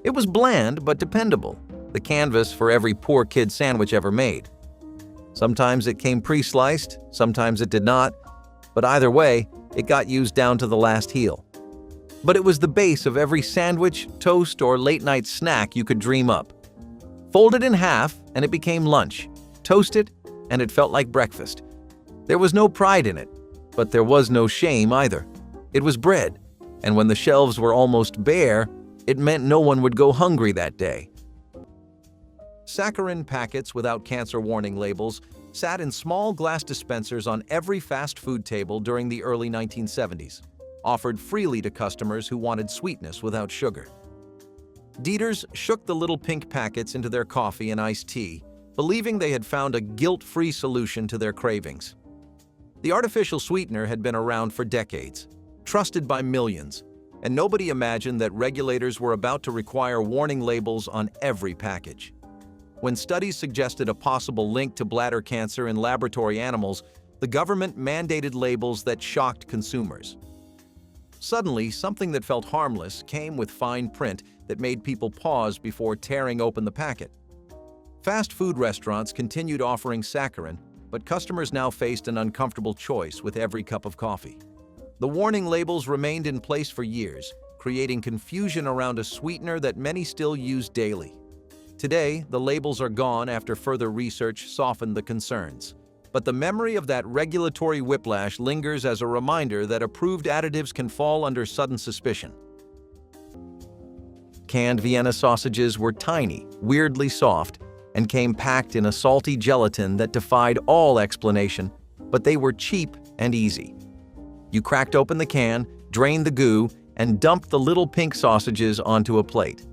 It was bland but dependable, the canvas for every poor kid sandwich ever made. Sometimes it came pre-sliced, sometimes it did not, but either way, it got used down to the last heel. But it was the base of every sandwich, toast, or late-night snack you could dream up. Fold it in half, and it became lunch. Toast it, and it felt like breakfast. There was no pride in it, but there was no shame either. It was bread, and when the shelves were almost bare, it meant no one would go hungry that day. Saccharine packets without cancer warning labels sat in small glass dispensers on every fast food table during the early 1970s, offered freely to customers who wanted sweetness without sugar. Dieters shook the little pink packets into their coffee and iced tea, believing they had found a guilt-free solution to their cravings. The artificial sweetener had been around for decades, trusted by millions, and nobody imagined that regulators were about to require warning labels on every package. When studies suggested a possible link to bladder cancer in laboratory animals, the government mandated labels that shocked consumers. Suddenly, something that felt harmless came with fine print that made people pause before tearing open the packet. Fast food restaurants continued offering saccharin, but customers now faced an uncomfortable choice with every cup of coffee. The warning labels remained in place for years, creating confusion around a sweetener that many still use daily. Today, the labels are gone after further research softened the concerns. But the memory of that regulatory whiplash lingers as a reminder that approved additives can fall under sudden suspicion. Canned Vienna sausages were tiny, weirdly soft, and came packed in a salty gelatin that defied all explanation, but they were cheap and easy. You cracked open the can, drained the goo, and dumped the little pink sausages onto a plate,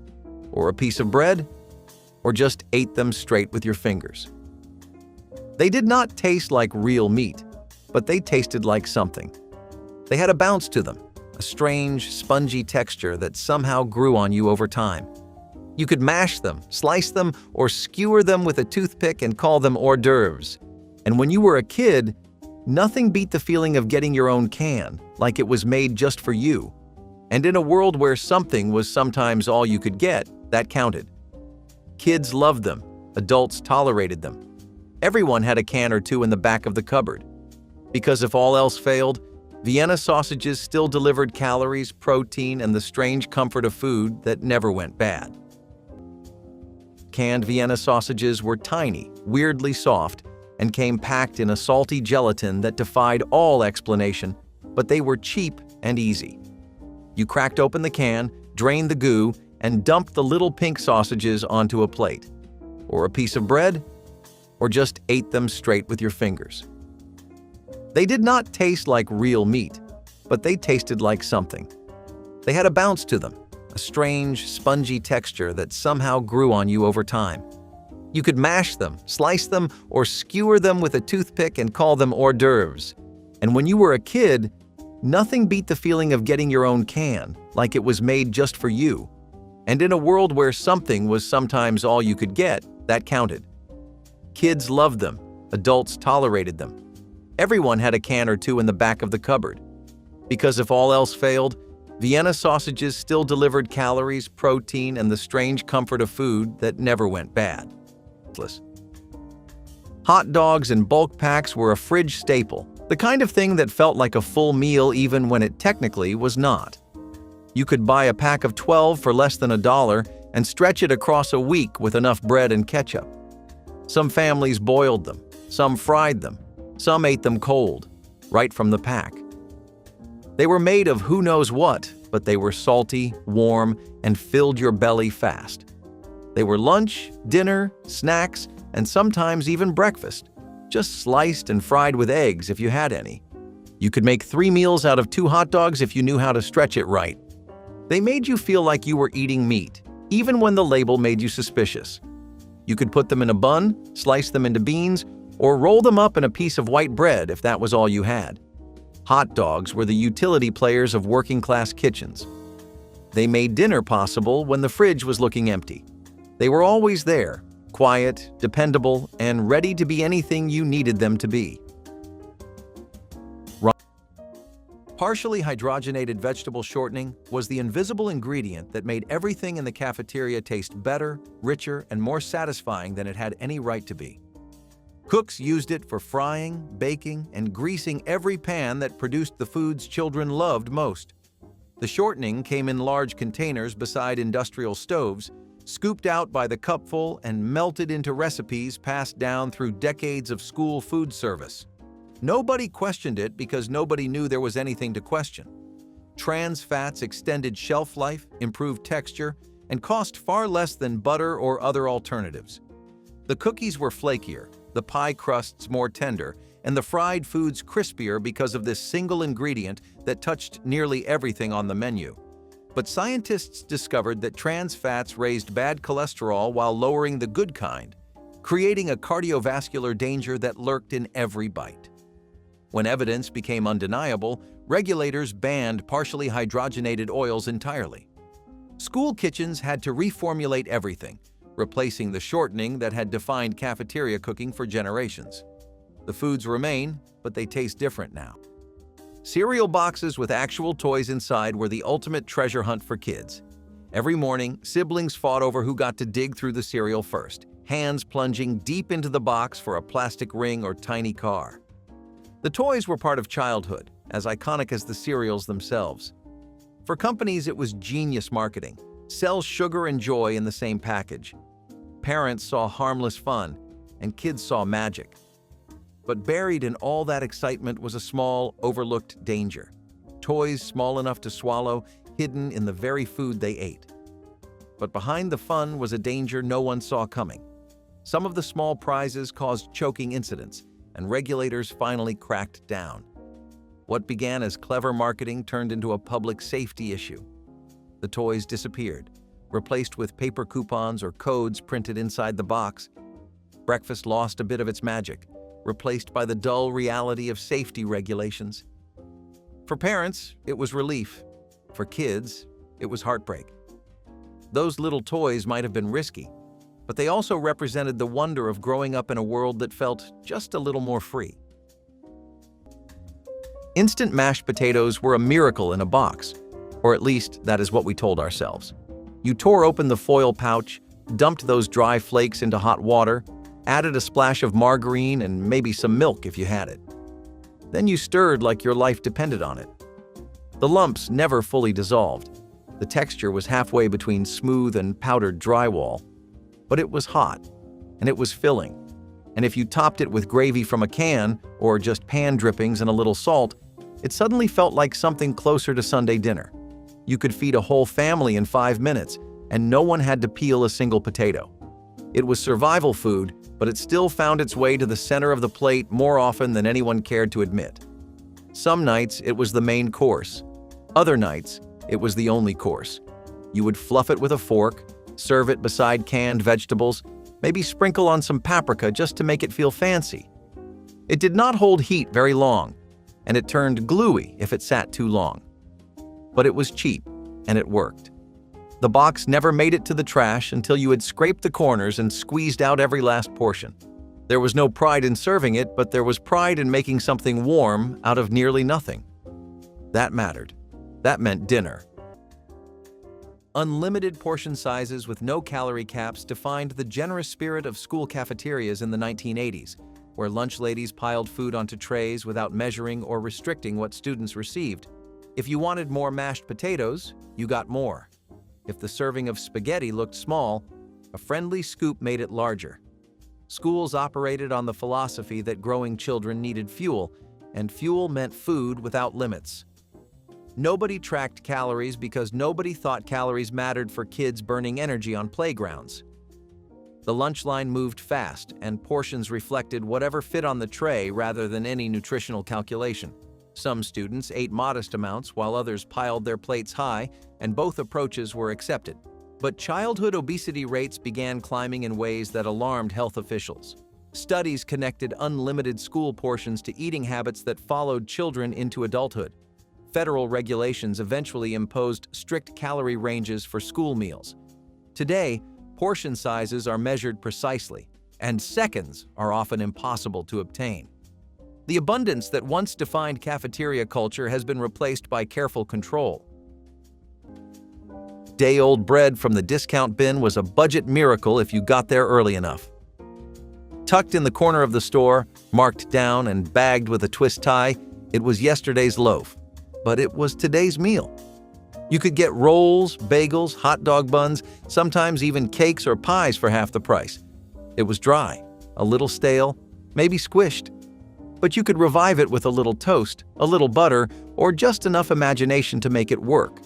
or a piece of bread, or just ate them straight with your fingers. They did not taste like real meat, but they tasted like something. They had a bounce to them, a strange, spongy texture that somehow grew on you over time. You could mash them, slice them, or skewer them with a toothpick and call them hors d'oeuvres. And when you were a kid, nothing beat the feeling of getting your own can, like it was made just for you. And in a world where something was sometimes all you could get, that counted. Kids loved them, adults tolerated them. Everyone had a can or two in the back of the cupboard. Because if all else failed, Vienna sausages still delivered calories, protein, and the strange comfort of food that never went bad. Canned Vienna sausages were tiny, weirdly soft, and came packed in a salty gelatin that defied all explanation, but they were cheap and easy. You cracked open the can, drained the goo, and dumped the little pink sausages onto a plate, or a piece of bread, or just ate them straight with your fingers. They did not taste like real meat, but they tasted like something. They had a bounce to them, a strange, spongy texture that somehow grew on you over time. You could mash them, slice them, or skewer them with a toothpick and call them hors d'oeuvres. And when you were a kid, nothing beat the feeling of getting your own can, like it was made just for you. And in a world where something was sometimes all you could get, that counted. Kids loved them, adults tolerated them. Everyone had a can or two in the back of the cupboard. Because if all else failed, Vienna sausages still delivered calories, protein, and the strange comfort of food that never went bad. Hot dogs in bulk packs were a fridge staple, the kind of thing that felt like a full meal even when it technically was not. You could buy a pack of 12 for less than $1 and stretch it across a week with enough bread and ketchup. Some families boiled them, some fried them, some ate them cold, right from the pack. They were made of who knows what, but they were salty, warm, and filled your belly fast. They were lunch, dinner, snacks, and sometimes even breakfast, just sliced and fried with eggs if you had any. You could make 3 meals out of 2 hot dogs if you knew how to stretch it right. They made you feel like you were eating meat, even when the label made you suspicious. You could put them in a bun, slice them into beans, or roll them up in a piece of white bread if that was all you had. Hot dogs were the utility players of working-class kitchens. They made dinner possible when the fridge was looking empty. They were always there, quiet, dependable, and ready to be anything you needed them to be. Partially hydrogenated vegetable shortening was the invisible ingredient that made everything in the cafeteria taste better, richer, and more satisfying than it had any right to be. Cooks used it for frying, baking, and greasing every pan that produced the foods children loved most. The shortening came in large containers beside industrial stoves, scooped out by the cupful and melted into recipes passed down through decades of school food service. Nobody questioned it because nobody knew there was anything to question. Trans fats extended shelf life, improved texture, and cost far less than butter or other alternatives. The cookies were flakier, the pie crusts more tender, and the fried foods crispier because of this single ingredient that touched nearly everything on the menu. But scientists discovered that trans fats raised bad cholesterol while lowering the good kind, creating a cardiovascular danger that lurked in every bite. When evidence became undeniable, regulators banned partially hydrogenated oils entirely. School kitchens had to reformulate everything, replacing the shortening that had defined cafeteria cooking for generations. The foods remain, but they taste different now. Cereal boxes with actual toys inside were the ultimate treasure hunt for kids. Every morning, siblings fought over who got to dig through the cereal first, hands plunging deep into the box for a plastic ring or tiny car. The toys were part of childhood, as iconic as the cereals themselves. For companies, it was genius marketing. Sell sugar and joy in the same package. Parents saw harmless fun, and kids saw magic. But buried in all that excitement was a small, overlooked danger. Toys small enough to swallow, hidden in the very food they ate. But behind the fun was a danger no one saw coming. Some of the small prizes caused choking incidents, and regulators finally cracked down. What began as clever marketing turned into a public safety issue. The toys disappeared, replaced with paper coupons or codes printed inside the box. Breakfast lost a bit of its magic, replaced by the dull reality of safety regulations. For parents, it was relief. For kids, it was heartbreak. Those little toys might have been risky, but they also represented the wonder of growing up in a world that felt just a little more free. Instant mashed potatoes were a miracle in a box, or at least that is what we told ourselves. You tore open the foil pouch, dumped those dry flakes into hot water, added a splash of margarine and maybe some milk if you had it. Then you stirred like your life depended on it. The lumps never fully dissolved. The texture was halfway between smooth and powdered drywall. But it was hot, and it was filling. And if you topped it with gravy from a can, or just pan drippings and a little salt, it suddenly felt like something closer to Sunday dinner. You could feed a whole family in 5 minutes, and no one had to peel a single potato. It was survival food, but it still found its way to the center of the plate more often than anyone cared to admit. Some nights, it was the main course. Other nights, it was the only course. You would fluff it with a fork, serve it beside canned vegetables, maybe sprinkle on some paprika just to make it feel fancy. It did not hold heat very long, and it turned gluey if it sat too long. But it was cheap, and it worked. The box never made it to the trash until you had scraped the corners and squeezed out every last portion. There was no pride in serving it, but there was pride in making something warm out of nearly nothing. That mattered. That meant dinner. Unlimited portion sizes with no calorie caps defined the generous spirit of school cafeterias in the 1980s, where lunch ladies piled food onto trays without measuring or restricting what students received. If you wanted more mashed potatoes, you got more. If the serving of spaghetti looked small, a friendly scoop made it larger. Schools operated on the philosophy that growing children needed fuel, and fuel meant food without limits. Nobody tracked calories because nobody thought calories mattered for kids burning energy on playgrounds. The lunch line moved fast, and portions reflected whatever fit on the tray rather than any nutritional calculation. Some students ate modest amounts while others piled their plates high, and both approaches were accepted. But childhood obesity rates began climbing in ways that alarmed health officials. Studies connected unlimited school portions to eating habits that followed children into adulthood. Federal regulations eventually imposed strict calorie ranges for school meals. Today, portion sizes are measured precisely, and seconds are often impossible to obtain. The abundance that once defined cafeteria culture has been replaced by careful control. Day-old bread from the discount bin was a budget miracle if you got there early enough. Tucked in the corner of the store, marked down and bagged with a twist tie, it was yesterday's loaf. But it was today's meal. You could get rolls, bagels, hot dog buns, sometimes even cakes or pies for half the price. It was dry, a little stale, maybe squished. But you could revive it with a little toast, a little butter, or just enough imagination to make it work.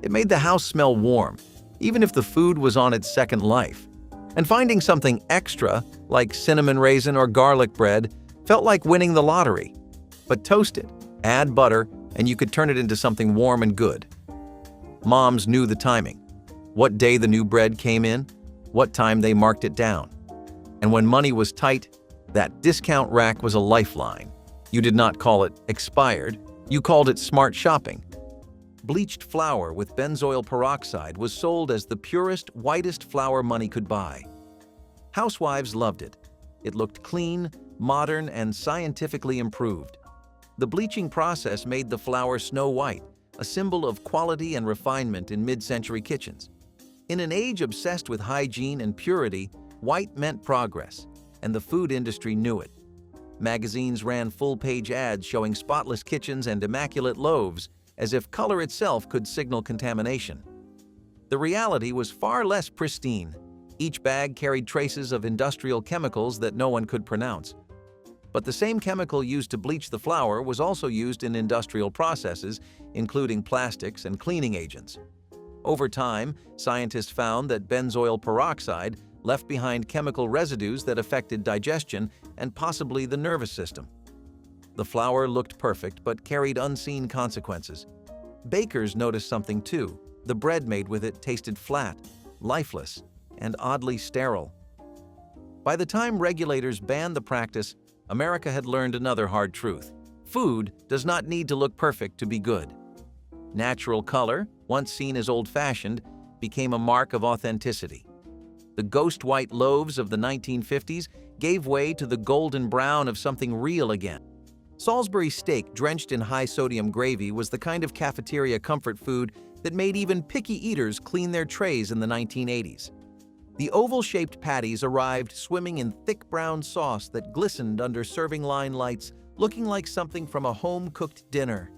It made the house smell warm, even if the food was on its second life. And finding something extra, like cinnamon raisin or garlic bread, felt like winning the lottery. But toast it, add butter, and you could turn it into something warm and good. Moms knew the timing. What day the new bread came in, what time they marked it down. And when money was tight, that discount rack was a lifeline. You did not call it expired, you called it smart shopping. Bleached flour with benzoyl peroxide was sold as the purest, whitest flour money could buy. Housewives loved it. It looked clean, modern, and scientifically improved. The bleaching process made the flour snow white, a symbol of quality and refinement in mid-century kitchens. In an age obsessed with hygiene and purity, white meant progress, and the food industry knew it. Magazines ran full-page ads showing spotless kitchens and immaculate loaves, as if color itself could signal contamination. The reality was far less pristine. Each bag carried traces of industrial chemicals that no one could pronounce. But the same chemical used to bleach the flour was also used in industrial processes, including plastics and cleaning agents. Over time, scientists found that benzoyl peroxide left behind chemical residues that affected digestion and possibly the nervous system. The flour looked perfect but carried unseen consequences. Bakers noticed something too. The bread made with it tasted flat, lifeless, and oddly sterile. By the time regulators banned the practice, America had learned another hard truth. Food does not need to look perfect to be good. Natural color, once seen as old-fashioned, became a mark of authenticity. The ghost white loaves of the 1950s gave way to the golden brown of something real again. Salisbury steak drenched in high-sodium gravy was the kind of cafeteria comfort food that made even picky eaters clean their trays in the 1980s. The oval-shaped patties arrived swimming in thick brown sauce that glistened under serving line lights, looking like something from a home-cooked dinner.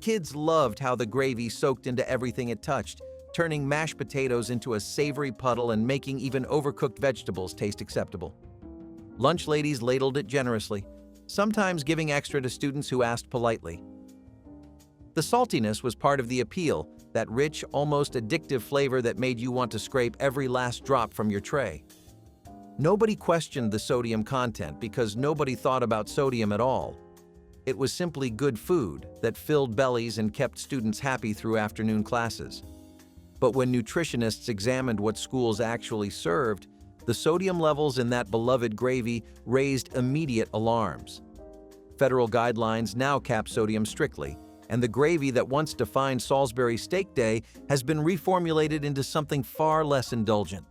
Kids loved how the gravy soaked into everything it touched, turning mashed potatoes into a savory puddle and making even overcooked vegetables taste acceptable. Lunch ladies ladled it generously, sometimes giving extra to students who asked politely. The saltiness was part of the appeal, that rich, almost addictive flavor that made you want to scrape every last drop from your tray. Nobody questioned the sodium content because nobody thought about sodium at all. It was simply good food that filled bellies and kept students happy through afternoon classes. But when nutritionists examined what schools actually served, the sodium levels in that beloved gravy raised immediate alarms. Federal guidelines now cap sodium strictly, and the gravy that once defined Salisbury Steak Day has been reformulated into something far less indulgent.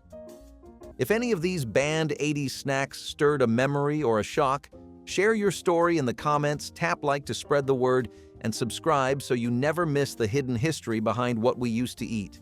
If any of these banned 80s snacks stirred a memory or a shock, share your story in the comments, tap like to spread the word, and subscribe so you never miss the hidden history behind what we used to eat.